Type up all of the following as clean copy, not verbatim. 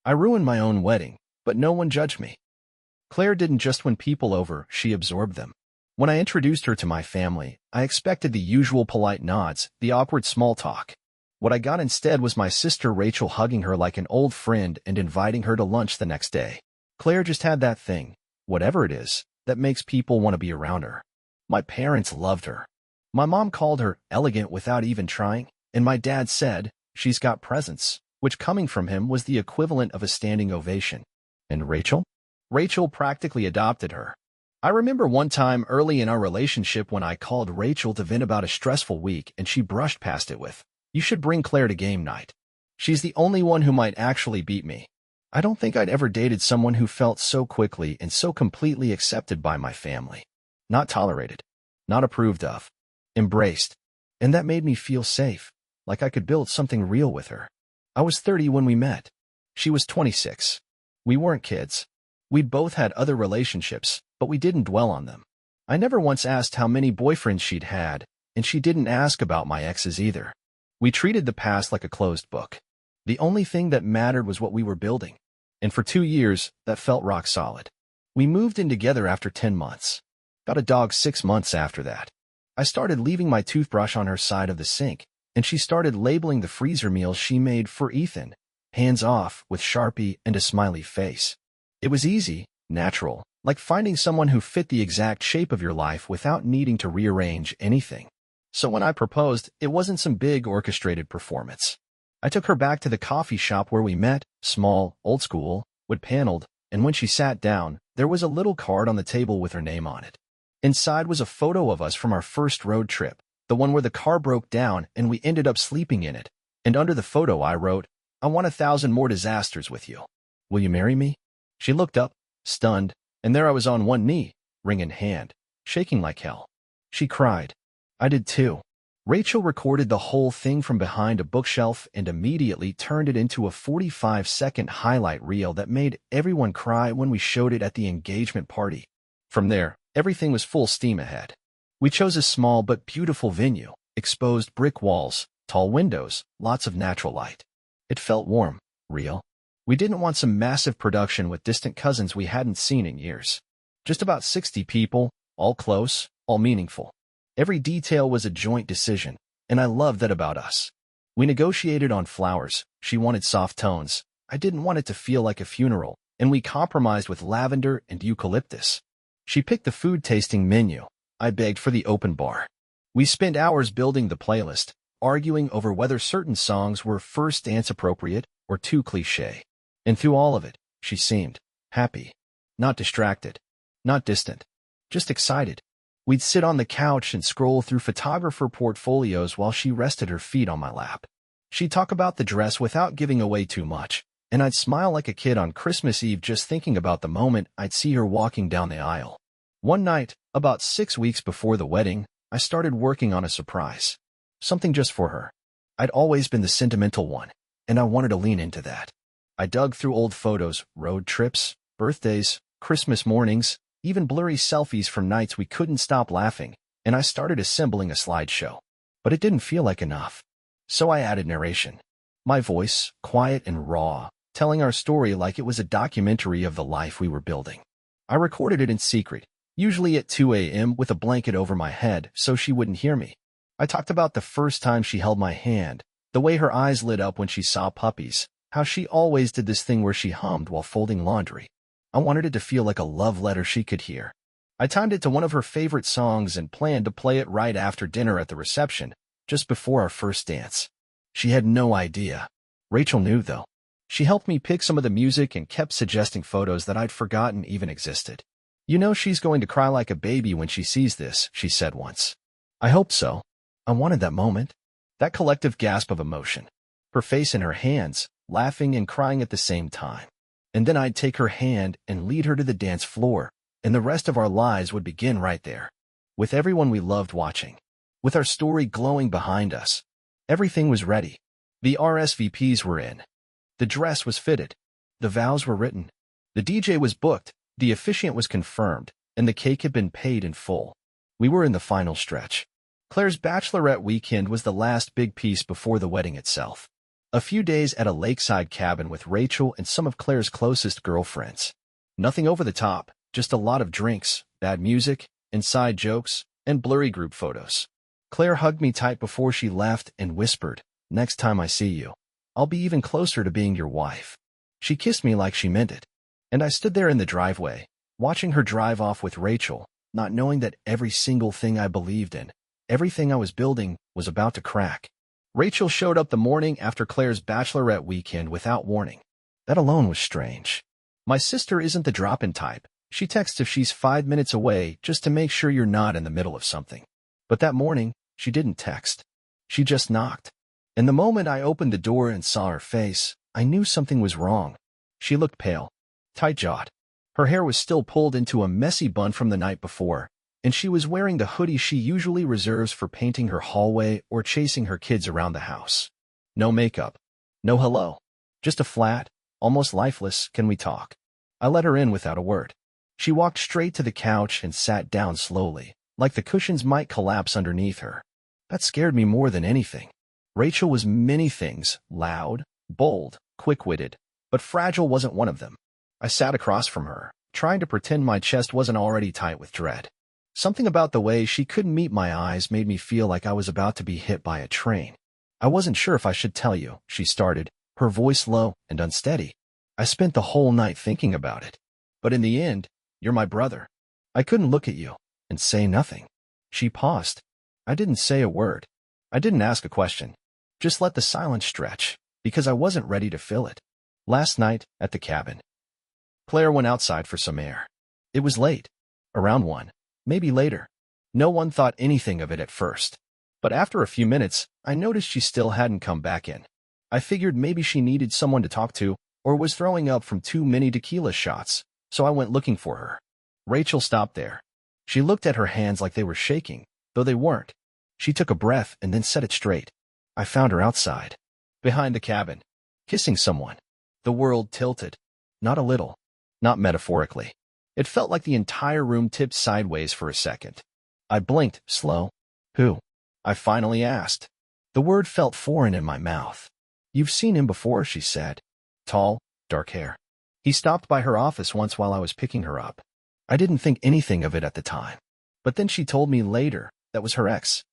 I ruined my own wedding, but no one judged me. Claire didn't just win people over, she absorbed them. When I introduced her to my family, I expected the usual polite nods, the awkward small talk. What I got instead was my sister Rachel hugging her like an old friend and inviting her to lunch the next day. Claire just had that thing, whatever it is, that makes people want to be around her. My parents loved her. My mom called her elegant without even trying, and my dad said, "She's got presence," which coming from him was the equivalent of a standing ovation. And Rachel? Rachel practically adopted her. I remember one time early in our relationship when I called Rachel to vent about a stressful week and she brushed past it with, "You should bring Claire to game night. She's the only one who might actually beat me." I don't think I'd ever dated someone who felt so quickly and so completely accepted by my family. Not tolerated. Not approved of. Embraced. And that made me feel safe, like I could build something real with her. I was 30 when we met. She was 26. We weren't kids. We'd both had other relationships, but we didn't dwell on them. I never once asked how many boyfriends she'd had, and she didn't ask about my exes either. We treated the past like a closed book. The only thing that mattered was what we were building. And for 2 years, that felt rock solid. We moved in together after 10 months. Got a dog 6 months after that. I started leaving my toothbrush on her side of the sink, and she started labeling the freezer meals she made for Ethan, hands off, with Sharpie and a smiley face. It was easy, natural, like finding someone who fit the exact shape of your life without needing to rearrange anything. So when I proposed, it wasn't some big orchestrated performance. I took her back to the coffee shop where we met, small, old school, wood-paneled, and when she sat down, there was a little card on the table with her name on it. Inside was a photo of us from our first road trip, the one where the car broke down and we ended up sleeping in it, and under the photo I wrote, "I want 1,000 more disasters with you. Will you marry me?" She looked up, stunned, and there I was on one knee, ring in hand, shaking like hell. She cried. I did too. Rachel recorded the whole thing from behind a bookshelf and immediately turned it into a 45-second highlight reel that made everyone cry when we showed it at the engagement party. From there, everything was full steam ahead. We chose a small but beautiful venue, exposed brick walls, tall windows, lots of natural light. It felt warm, real. We didn't want some massive production with distant cousins we hadn't seen in years. Just about 60 people, all close, all meaningful. Every detail was a joint decision, and I loved that about us. We negotiated on flowers. She wanted soft tones. I didn't want it to feel like a funeral, and we compromised with lavender and eucalyptus. She picked the food tasting menu. I begged for the open bar. We spent hours building the playlist, arguing over whether certain songs were first dance appropriate or too cliché. And through all of it, she seemed happy. Not distracted. Not distant. Just excited. We'd sit on the couch and scroll through photographer portfolios while she rested her feet on my lap. She'd talk about the dress without giving away too much, and I'd smile like a kid on Christmas Eve just thinking about the moment I'd see her walking down the aisle. One night, about 6 weeks before the wedding, I started working on a surprise. Something just for her. I'd always been the sentimental one, and I wanted to lean into that. I dug through old photos, road trips, birthdays, Christmas mornings, even blurry selfies from nights we couldn't stop laughing, and I started assembling a slideshow. But it didn't feel like enough. So I added narration. My voice, quiet and raw, telling our story like it was a documentary of the life we were building. I recorded it in secret, usually at 2 a.m. with a blanket over my head so she wouldn't hear me. I talked about the first time she held my hand, the way her eyes lit up when she saw puppies, how she always did this thing where she hummed while folding laundry. I wanted it to feel like a love letter she could hear. I timed it to one of her favorite songs and planned to play it right after dinner at the reception, just before our first dance. She had no idea. Rachel knew, though. She helped me pick some of the music and kept suggesting photos that I'd forgotten even existed. "You know she's going to cry like a baby when she sees this," she said once. I hoped so. I wanted that moment. That collective gasp of emotion. Her face in her hands, laughing and crying at the same time. And then I'd take her hand and lead her to the dance floor, and the rest of our lives would begin right there. With everyone we loved watching. With our story glowing behind us. Everything was ready. The RSVPs were in. The dress was fitted. The vows were written. The DJ was booked, the officiant was confirmed, and the cake had been paid in full. We were in the final stretch. Claire's bachelorette weekend was the last big piece before the wedding itself. A few days at a lakeside cabin with Rachel and some of Claire's closest girlfriends. Nothing over the top, just a lot of drinks, bad music, inside jokes, and blurry group photos. Claire hugged me tight before she left and whispered, "Next time I see you, I'll be even closer to being your wife." She kissed me like she meant it. And I stood there in the driveway, watching her drive off with Rachel, not knowing that every single thing I believed in, everything I was building, was about to crack. Rachel showed up the morning after Claire's bachelorette weekend without warning. That alone was strange. My sister isn't the drop-in type. She texts if she's 5 minutes away just to make sure you're not in the middle of something. But that morning, she didn't text. She just knocked. And the moment I opened the door and saw her face, I knew something was wrong. She looked pale, tight-jawed. Her hair was still pulled into a messy bun from the night before, and she was wearing the hoodie she usually reserves for painting her hallway or chasing her kids around the house. No makeup. No hello. Just a flat, almost lifeless, "Can we talk?" I let her in without a word. She walked straight to the couch and sat down slowly, like the cushions might collapse underneath her. That scared me more than anything. Rachel was many things, loud, bold, quick-witted, but fragile wasn't one of them. I sat across from her, trying to pretend my chest wasn't already tight with dread. Something about the way she couldn't meet my eyes made me feel like I was about to be hit by a train. "I wasn't sure if I should tell you," she started, her voice low and unsteady. "I spent the whole night thinking about it. But in the end, you're my brother. I couldn't look at you and say nothing." She paused. I didn't say a word. I didn't ask a question. Just let the silence stretch, because I wasn't ready to fill it. Last night, at the cabin, Claire went outside for some air. It was late. Around 1. Maybe later. No one thought anything of it at first. But after a few minutes, I noticed she still hadn't come back in. I figured maybe she needed someone to talk to, or was throwing up from too many tequila shots, so I went looking for her. Rachel stopped there. She looked at her hands like they were shaking, though they weren't. She took a breath and then set it straight. I found her outside, behind the cabin, kissing someone. The world tilted. Not a little. Not metaphorically. It felt like the entire room tipped sideways for a second. I blinked, slow. "Who?" I finally asked. The word felt foreign in my mouth. "You've seen him before," she said. Tall, dark hair. He stopped by her office once while I was picking her up. I didn't think anything of it at the time. But then she told me later that was her ex.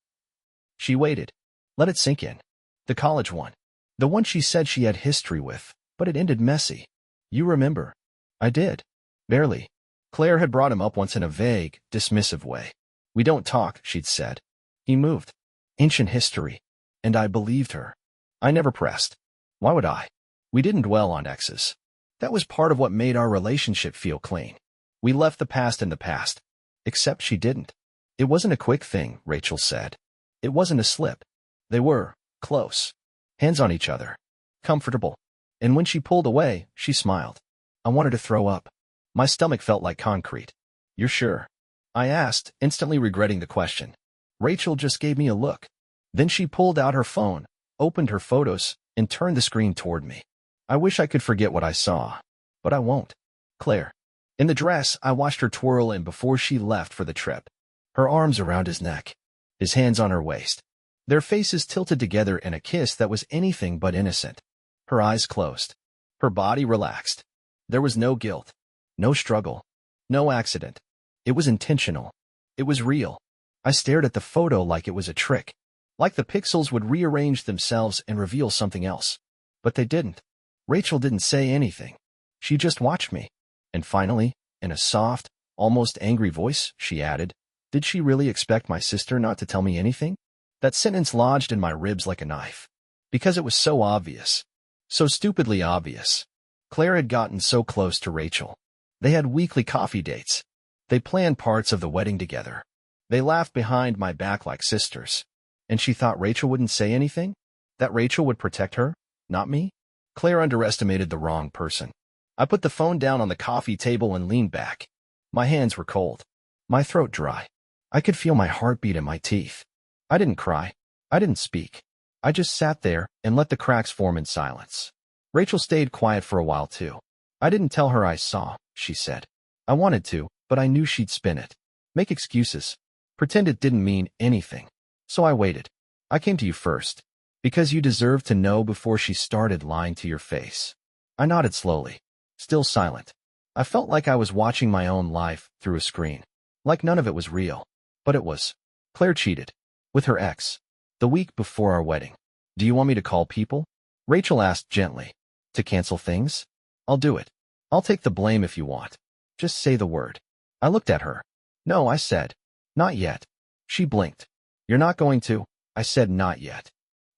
She waited. Let it sink in. The college one. The one she said she had history with, but it ended messy. "You remember?" I did. Barely. Claire had brought him up once in a vague, dismissive way. "We don't talk," she'd said. He moved. Ancient history. And I believed her. I never pressed. Why would I? We didn't dwell on exes. That was part of what made our relationship feel clean. We left the past in the past. Except she didn't. It wasn't a quick thing, Rachel said. It wasn't a slip. They were close. Hands on each other. Comfortable. And when she pulled away, she smiled. I wanted to throw up. My stomach felt like concrete. "You're sure?" I asked, instantly regretting the question. Rachel just gave me a look. Then she pulled out her phone, opened her photos, and turned the screen toward me. I wish I could forget what I saw, but I won't. Claire. In the dress, I watched her twirl in before she left for the trip. Her arms around his neck, his hands on her waist. Their faces tilted together in a kiss that was anything but innocent. Her eyes closed. Her body relaxed. There was no guilt, no struggle, no accident. It was intentional. It was real. I stared at the photo like it was a trick, like the pixels would rearrange themselves and reveal something else. But they didn't. Rachel didn't say anything. She just watched me. And finally, in a soft, almost angry voice, she added, "Did she really expect my sister not to tell me anything?" That sentence lodged in my ribs like a knife. Because it was so obvious. So stupidly obvious. Claire had gotten so close to Rachel. They had weekly coffee dates. They planned parts of the wedding together. They laughed behind my back like sisters. And she thought Rachel wouldn't say anything? That Rachel would protect her, not me? Claire underestimated the wrong person. I put the phone down on the coffee table and leaned back. My hands were cold. My throat dry. I could feel my heartbeat in my teeth. I didn't cry. I didn't speak. I just sat there and let the cracks form in silence. Rachel stayed quiet for a while too. I didn't tell her I saw, she said. I wanted to, but I knew she'd spin it. Make excuses. Pretend it didn't mean anything. So I waited. I came to you first. Because you deserved to know before she started lying to your face. I nodded slowly, still silent. I felt like I was watching my own life through a screen. Like none of it was real. But it was. Claire cheated. With her ex. The week before our wedding. Do you want me to call people? Rachel asked gently. To cancel things? I'll do it. I'll take the blame if you want. Just say the word. I looked at her. No, I said. Not yet. She blinked. You're not going to? I said not yet.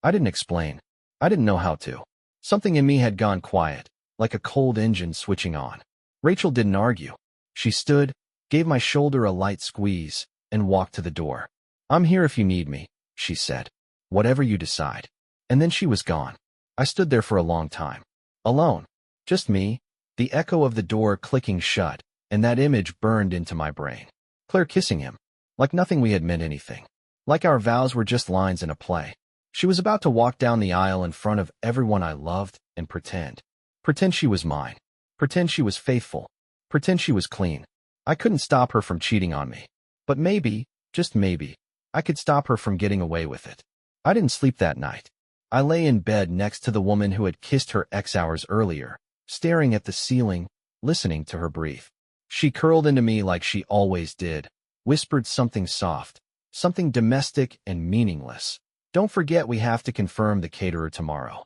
I didn't explain. I didn't know how to. Something in me had gone quiet, like a cold engine switching on. Rachel didn't argue. She stood, gave my shoulder a light squeeze, and walked to the door. I'm here if you need me, she said. Whatever you decide. And then she was gone. I stood there for a long time. Alone. Just me, the echo of the door clicking shut, and that image burned into my brain. Claire kissing him. Like nothing we had meant anything. Like our vows were just lines in a play. She was about to walk down the aisle in front of everyone I loved and pretend. Pretend she was mine. Pretend she was faithful. Pretend she was clean. I couldn't stop her from cheating on me. But maybe, just maybe, I could stop her from getting away with it. I didn't sleep that night. I lay in bed next to the woman who had kissed her ex hours earlier, staring at the ceiling, listening to her breathe. She curled into me like she always did, whispered something soft, something domestic and meaningless. Don't forget we have to confirm the caterer tomorrow.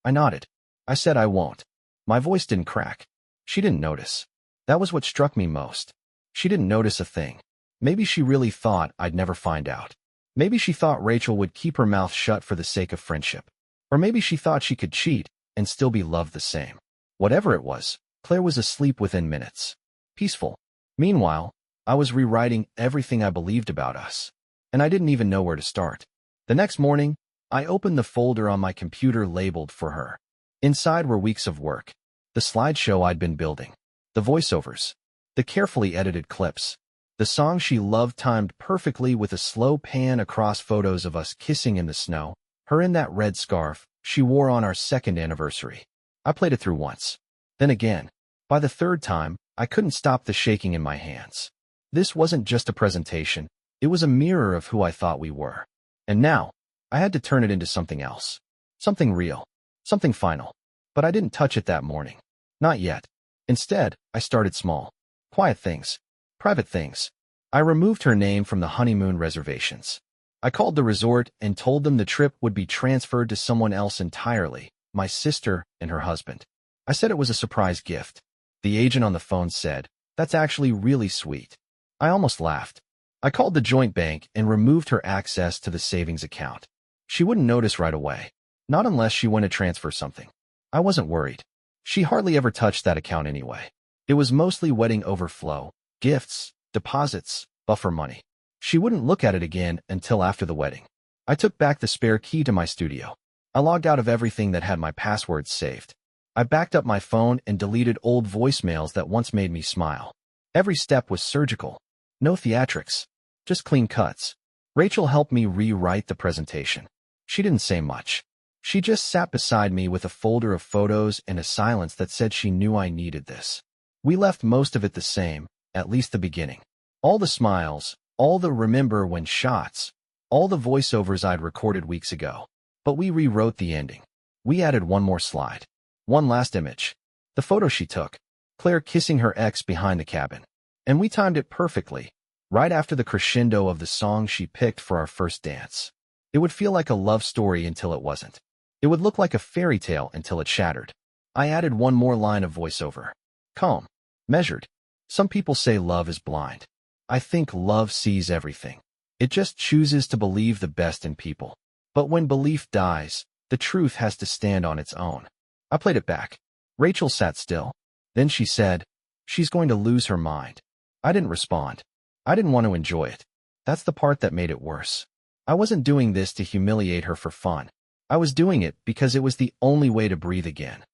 I nodded. I said I won't. My voice didn't crack. She didn't notice. That was what struck me most. She didn't notice a thing. Maybe she really thought I'd never find out. Maybe she thought Rachel would keep her mouth shut for the sake of friendship. Or maybe she thought she could cheat and still be loved the same. Whatever it was, Claire was asleep within minutes. Peaceful. Meanwhile, I was rewriting everything I believed about us. And I didn't even know where to start. The next morning, I opened the folder on my computer labeled for her. Inside were weeks of work. The slideshow I'd been building. The voiceovers. The carefully edited clips. The song she loved timed perfectly with a slow pan across photos of us kissing in the snow, her in that red scarf she wore on our second anniversary. I played it through once. Then again. By the third time, I couldn't stop the shaking in my hands. This wasn't just a presentation. It was a mirror of who I thought we were. And now, I had to turn it into something else. Something real. Something final. But I didn't touch it that morning. Not yet. Instead, I started small. Quiet things. Private things. I removed her name from the honeymoon reservations. I called the resort and told them the trip would be transferred to someone else entirely, my sister and her husband. I said it was a surprise gift. The agent on the phone said, "That's actually really sweet." I almost laughed. I called the joint bank and removed her access to the savings account. She wouldn't notice right away. Not unless she went to transfer something. I wasn't worried. She hardly ever touched that account anyway. It was mostly wedding overflow, gifts, deposits, buffer money. She wouldn't look at it again until after the wedding. I took back the spare key to my studio. I logged out of everything that had my passwords saved. I backed up my phone and deleted old voicemails that once made me smile. Every step was surgical. No theatrics. Just clean cuts. Rachel helped me rewrite the presentation. She didn't say much. She just sat beside me with a folder of photos and a silence that said she knew I needed this. We left most of it the same, at least the beginning. All the smiles, all the remember when shots, all the voiceovers I'd recorded weeks ago. But we rewrote the ending. We added one more slide. One last image. The photo she took. Claire kissing her ex behind the cabin. And we timed it perfectly, right after the crescendo of the song she picked for our first dance. It would feel like a love story until it wasn't. It would look like a fairy tale until it shattered. I added one more line of voiceover. Calm. Measured. Some people say love is blind. I think love sees everything. It just chooses to believe the best in people. But when belief dies, the truth has to stand on its own. I played it back. Rachel sat still. Then she said, "She's going to lose her mind." I didn't respond. I didn't want to enjoy it. That's the part that made it worse. I wasn't doing this to humiliate her for fun. I was doing it because it was the only way to breathe again.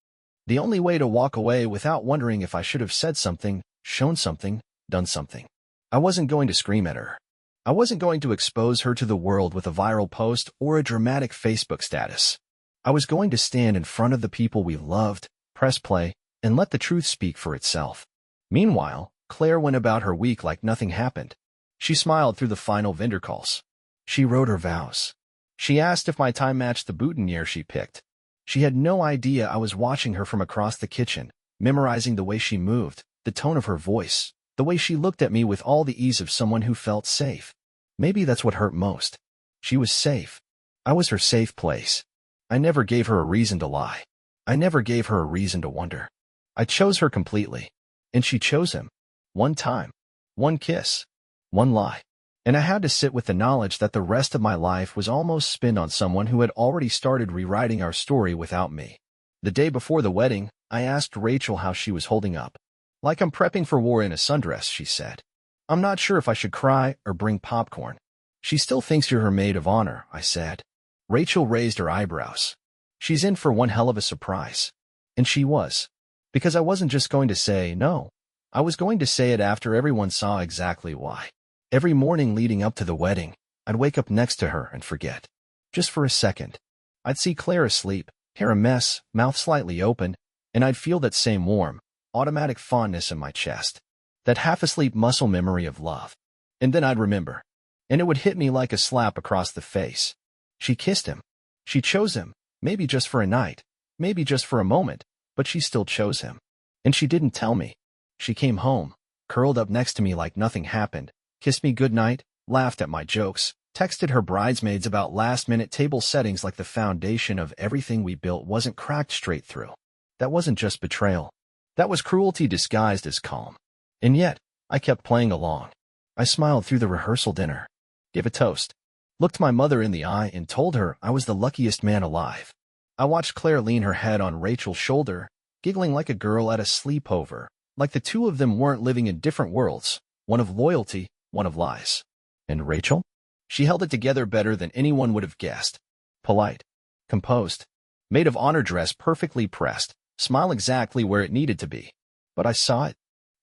The only way to walk away without wondering if I should have said something, shown something, done something. I wasn't going to scream at her. I wasn't going to expose her to the world with a viral post or a dramatic Facebook status. I was going to stand in front of the people we loved, press play, and let the truth speak for itself. Meanwhile, Claire went about her week like nothing happened. She smiled through the final vendor calls. She wrote her vows. She asked if my tie matched the boutonniere she picked. She had no idea I was watching her from across the kitchen, memorizing the way she moved, the tone of her voice, the way she looked at me with all the ease of someone who felt safe. Maybe that's what hurt most. She was safe. I was her safe place. I never gave her a reason to lie. I never gave her a reason to wonder. I chose her completely. And she chose him. One time. One kiss. One lie. And I had to sit with the knowledge that the rest of my life was almost spent on someone who had already started rewriting our story without me. The day before the wedding, I asked Rachel how she was holding up. Like I'm prepping for war in a sundress, she said. I'm not sure if I should cry or bring popcorn. She still thinks you're her maid of honor, I said. Rachel raised her eyebrows. She's in for one hell of a surprise. And she was. Because I wasn't just going to say no. I was going to say it after everyone saw exactly why. Every morning leading up to the wedding, I'd wake up next to her and forget. Just for a second. I'd see Claire asleep, hair a mess, mouth slightly open, and I'd feel that same warm, automatic fondness in my chest. That half-asleep muscle memory of love. And then I'd remember. And it would hit me like a slap across the face. She kissed him. She chose him, maybe just for a night, maybe just for a moment, but she still chose him. And she didn't tell me. She came home, curled up next to me like nothing happened, kissed me goodnight, laughed at my jokes, texted her bridesmaids about last-minute table settings like the foundation of everything we built wasn't cracked straight through. That wasn't just betrayal. That was cruelty disguised as calm. And yet, I kept playing along. I smiled through the rehearsal dinner, gave a toast, looked my mother in the eye and told her I was the luckiest man alive. I watched Claire lean her head on Rachel's shoulder, giggling like a girl at a sleepover, like the two of them weren't living in different worlds, one of loyalty, one of lies. And Rachel? She held it together better than anyone would have guessed. Polite, composed, maid of honor dress perfectly pressed, smile exactly where it needed to be. But I saw it,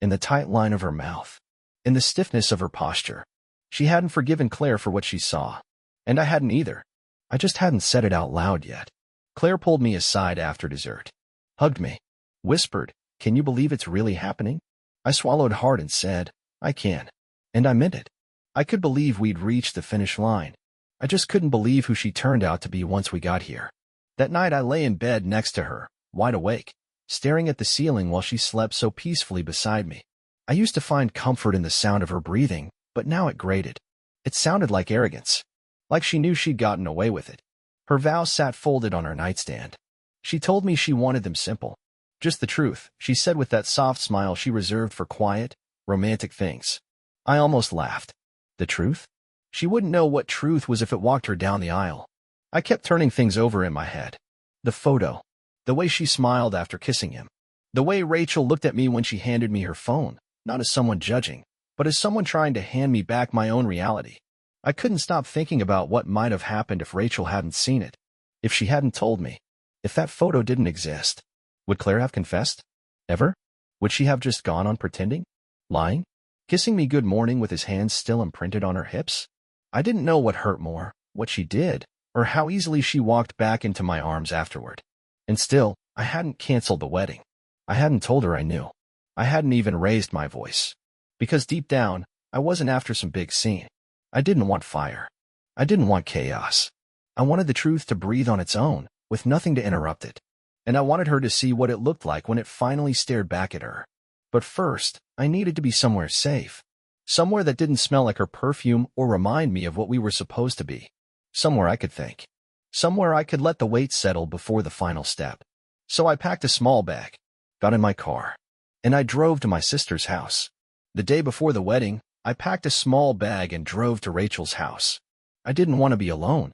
in the tight line of her mouth, in the stiffness of her posture. She hadn't forgiven Claire for what she saw. And I hadn't either. I just hadn't said it out loud yet. Claire pulled me aside after dessert, hugged me, whispered, "Can you believe it's really happening?" I swallowed hard and said, "I can." And I meant it. I could believe we'd reached the finish line. I just couldn't believe who she turned out to be once we got here. That night I lay in bed next to her, wide awake, staring at the ceiling while she slept so peacefully beside me. I used to find comfort in the sound of her breathing, but now it grated. It sounded like arrogance. Like she knew she'd gotten away with it. Her vows sat folded on her nightstand. She told me she wanted them simple. Just the truth, she said with that soft smile she reserved for quiet, romantic things. I almost laughed. The truth? She wouldn't know what truth was if it walked her down the aisle. I kept turning things over in my head. The photo. The way she smiled after kissing him. The way Rachel looked at me when she handed me her phone, not as someone judging, but as someone trying to hand me back my own reality. I couldn't stop thinking about what might have happened if Rachel hadn't seen it. If she hadn't told me. If that photo didn't exist. Would Claire have confessed? Ever? Would she have just gone on pretending? Lying? Kissing me good morning with his hands still imprinted on her hips? I didn't know what hurt more, what she did, or how easily she walked back into my arms afterward. And still, I hadn't canceled the wedding. I hadn't told her I knew. I hadn't even raised my voice. Because deep down, I wasn't after some big scene. I didn't want fire. I didn't want chaos. I wanted the truth to breathe on its own, with nothing to interrupt it. And I wanted her to see what it looked like when it finally stared back at her. But first, I needed to be somewhere safe. Somewhere that didn't smell like her perfume or remind me of what we were supposed to be. Somewhere I could think. Somewhere I could let the weight settle before the final step. So I packed a small bag, got in my car, and I drove to my sister's house. The day before the wedding, I packed a small bag and drove to Rachel's house. I didn't want to be alone.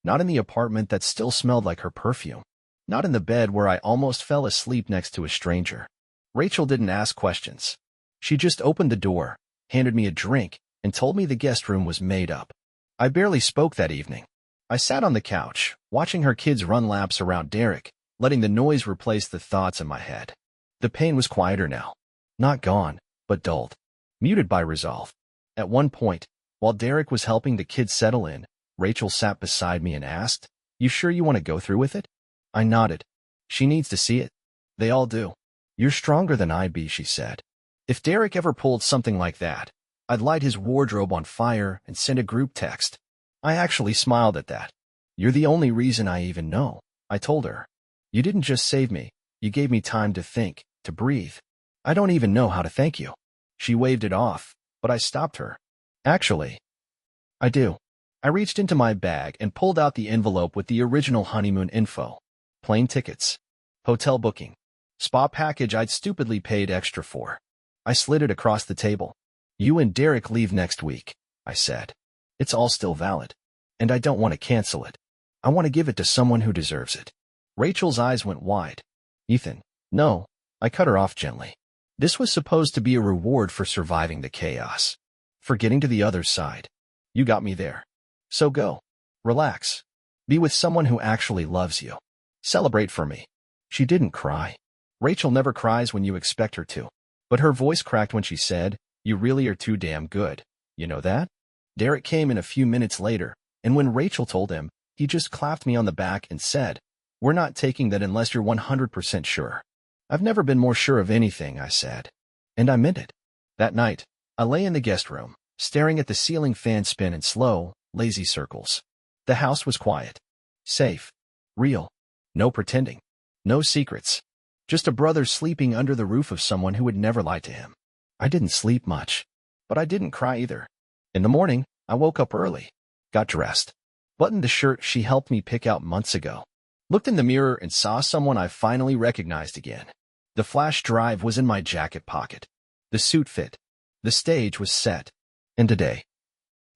Not in the apartment that still smelled like her perfume. Not in the bed where I almost fell asleep next to a stranger. Rachel didn't ask questions. She just opened the door, handed me a drink, and told me the guest room was made up. I barely spoke that evening. I sat on the couch, watching her kids run laps around Derek, letting the noise replace the thoughts in my head. The pain was quieter now. Not gone, but dulled. Muted by resolve. At one point, while Derek was helping the kids settle in, Rachel sat beside me and asked, "You sure you want to go through with it?" I nodded. She needs to see it. They all do. You're stronger than I'd be, she said. If Derek ever pulled something like that, I'd light his wardrobe on fire and send a group text. I actually smiled at that. You're the only reason I even know, I told her. You didn't just save me, you gave me time to think, to breathe. I don't even know how to thank you. She waved it off, but I stopped her. Actually, I do. I reached into my bag and pulled out the envelope with the original honeymoon info. Plane tickets, hotel booking, spa package I'd stupidly paid extra for. I slid it across the table. You and Derek leave next week, I said. It's all still valid. And I don't want to cancel it. I want to give it to someone who deserves it. Rachel's eyes went wide. Ethan, no, I cut her off gently. This was supposed to be a reward for surviving the chaos. For getting to the other side. You got me there. So go. Relax. Be with someone who actually loves you. Celebrate for me. She didn't cry. Rachel never cries when you expect her to. But her voice cracked when she said, you really are too damn good. You know that? Derek came in a few minutes later, and when Rachel told him, he just clapped me on the back and said, we're not taking that unless you're 100% sure. I've never been more sure of anything, I said. And I meant it. That night, I lay in the guest room, staring at the ceiling fan spin in slow, lazy circles. The house was quiet. Safe. Real. No pretending. No secrets. Just a brother sleeping under the roof of someone who would never lie to him. I didn't sleep much. But I didn't cry either. In the morning, I woke up early. Got dressed. Buttoned the shirt she helped me pick out months ago. Looked in the mirror and saw someone I finally recognized again. The flash drive was in my jacket pocket. The suit fit. The stage was set. And today,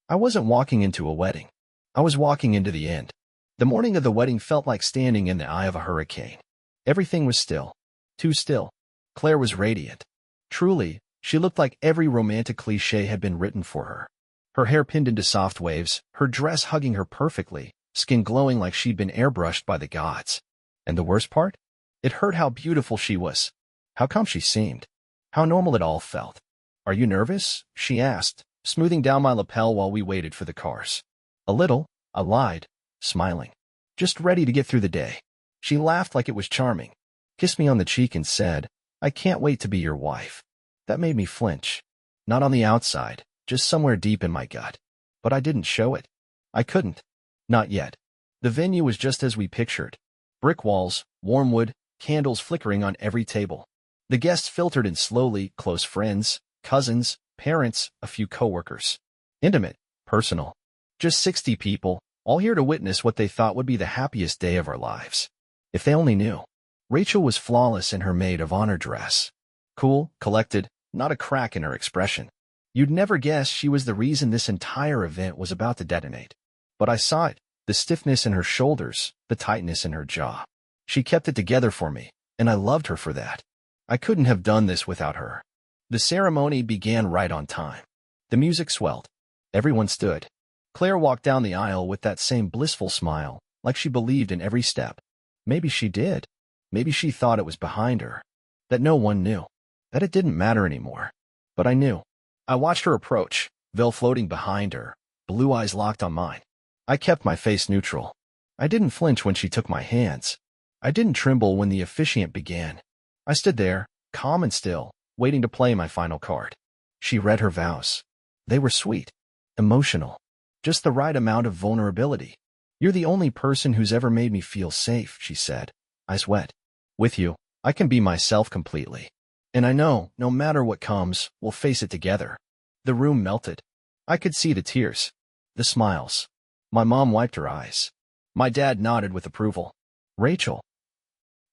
I wasn't walking into a wedding. I was walking into the end. The morning of the wedding felt like standing in the eye of a hurricane. Everything was still. Too still. Claire was radiant. Truly, she looked like every romantic cliché had been written for her. Her hair pinned into soft waves, her dress hugging her perfectly, skin glowing like she'd been airbrushed by the gods. And the worst part? It hurt how beautiful she was. How calm she seemed. How normal it all felt. Are you nervous? She asked, smoothing down my lapel while we waited for the cars. A little, I lied, smiling. Just ready to get through the day. She laughed like it was charming, kissed me on the cheek and said, I can't wait to be your wife. That made me flinch. Not on the outside, just somewhere deep in my gut. But I didn't show it. I couldn't. Not yet. The venue was just as we pictured. Brick walls, warm wood, candles flickering on every table. The guests filtered in slowly, close friends, cousins, parents, a few coworkers. Intimate, personal. Just 60 people, all here to witness what they thought would be the happiest day of our lives. If they only knew. Rachel was flawless in her maid of honor dress. Cool, collected, not a crack in her expression. You'd never guess she was the reason this entire event was about to detonate. But I saw it, the stiffness in her shoulders, the tightness in her jaw. She kept it together for me, and I loved her for that. I couldn't have done this without her. The ceremony began right on time. The music swelled. Everyone stood. Claire walked down the aisle with that same blissful smile, like she believed in every step. Maybe she did. Maybe she thought it was behind her. That no one knew. That it didn't matter anymore. But I knew. I watched her approach, veil floating behind her, blue eyes locked on mine. I kept my face neutral. I didn't flinch when she took my hands. I didn't tremble when the officiant began. I stood there, calm and still, waiting to play my final card. She read her vows. They were sweet, emotional, just the right amount of vulnerability. You're the only person who's ever made me feel safe, she said, eyes wet. With you, I can be myself completely. And I know, no matter what comes, we'll face it together. The room melted. I could see the tears, the smiles. My mom wiped her eyes. My dad nodded with approval. Rachel.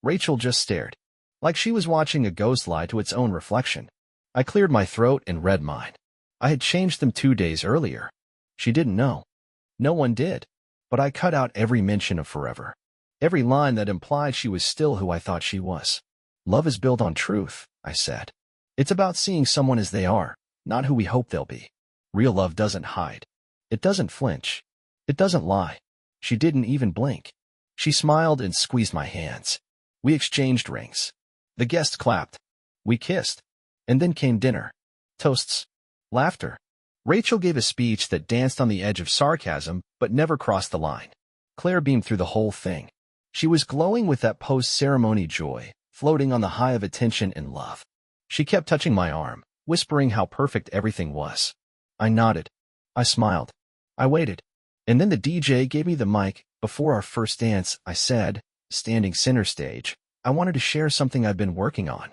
Rachel just stared, like she was watching a ghost lie to its own reflection. I cleared my throat and read mine. I had changed them 2 days earlier. She didn't know. No one did. But I cut out every mention of forever. Every line that implied she was still who I thought she was. Love is built on truth, I said. It's about seeing someone as they are, not who we hope they'll be. Real love doesn't hide. It doesn't flinch. It doesn't lie. She didn't even blink. She smiled and squeezed my hands. We exchanged rings. The guests clapped. We kissed. And then came dinner. Toasts. Laughter. Rachel gave a speech that danced on the edge of sarcasm, but never crossed the line. Claire beamed through the whole thing. She was glowing with that post-ceremony joy, floating on the high of attention and love. She kept touching my arm, whispering how perfect everything was. I nodded. I smiled. I waited. And then the DJ gave me the mic, Before our first dance, I said, standing center stage, I wanted to share something I've been working on.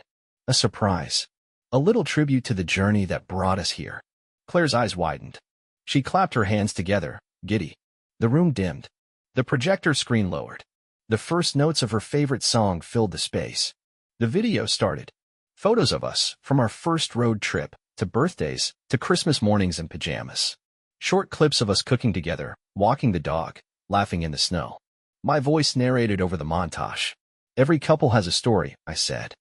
A surprise. A little tribute to the journey that brought us here. Claire's eyes widened. She clapped her hands together, giddy. The room dimmed. The projector screen lowered. The first notes of her favorite song filled the space. The video started. Photos of us, from our first road trip, to birthdays, to Christmas mornings in pajamas. Short clips of us cooking together, walking the dog, laughing in the snow. My voice narrated over the montage. Every couple has a story, I said.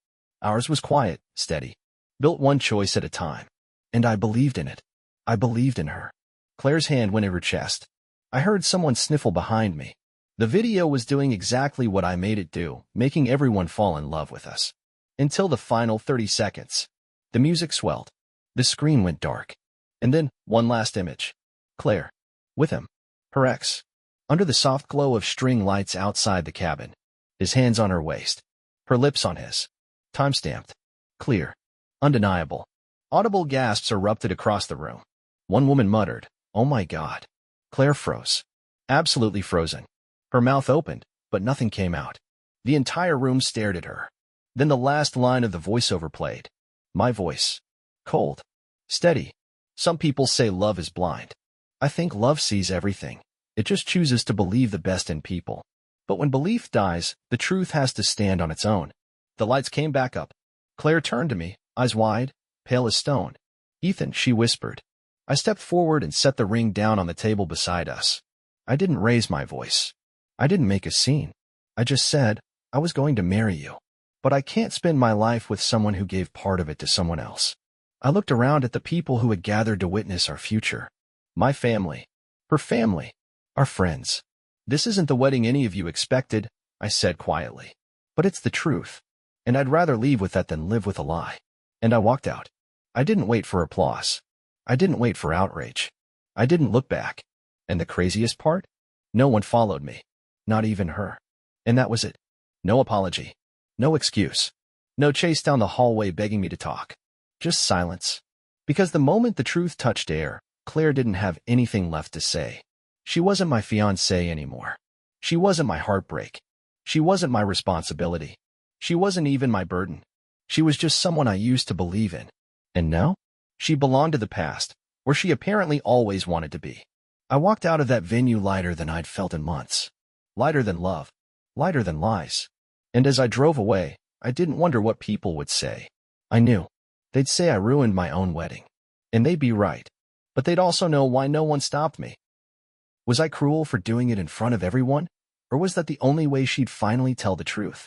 Ours was quiet, steady, built one choice at a time. And I believed in it. I believed in her. Claire's hand went in her chest. I heard someone sniffle behind me. The video was doing exactly what I made it do, making everyone fall in love with us. Until the final 30 seconds. The music swelled. The screen went dark. And then, one last image. Claire. With him. Her ex. Under the soft glow of string lights outside the cabin. His hands on her waist. Her lips on his. Time-stamped. Clear. Undeniable. Audible gasps erupted across the room. One woman muttered, "Oh my God." Claire froze. Absolutely frozen. Her mouth opened, but nothing came out. The entire room stared at her. Then the last line of the voiceover played. My voice. Cold. Steady. Some people say love is blind. I think love sees everything. It just chooses to believe the best in people. But when belief dies, the truth has to stand on its own. The lights came back up. Claire turned to me, eyes wide, pale as stone. Ethan, she whispered. I stepped forward and set the ring down on the table beside us. I didn't raise my voice. I didn't make a scene. I just said, I was going to marry you. But I can't spend my life with someone who gave part of it to someone else. I looked around at the people who had gathered to witness our future. My family. Her family. Our friends. This isn't the wedding any of you expected, I said quietly. But it's the truth. And I'd rather leave with that than live with a lie. And I walked out. I didn't wait for applause. I didn't wait for outrage. I didn't look back. And the craziest part? No one followed me. Not even her. And that was it. No apology. No excuse. No chase down the hallway begging me to talk. Just silence. Because the moment the truth touched air, Claire didn't have anything left to say. She wasn't my fiancée anymore. She wasn't my heartbreak. She wasn't my responsibility. She wasn't even my burden. She was just someone I used to believe in. And now? She belonged to the past, where she apparently always wanted to be. I walked out of that venue lighter than I'd felt in months. Lighter than love. Lighter than lies. And as I drove away, I didn't wonder what people would say. I knew. They'd say I ruined my own wedding. And they'd be right. But they'd also know why no one stopped me. Was I cruel for doing it in front of everyone? Or was that the only way she'd finally tell the truth?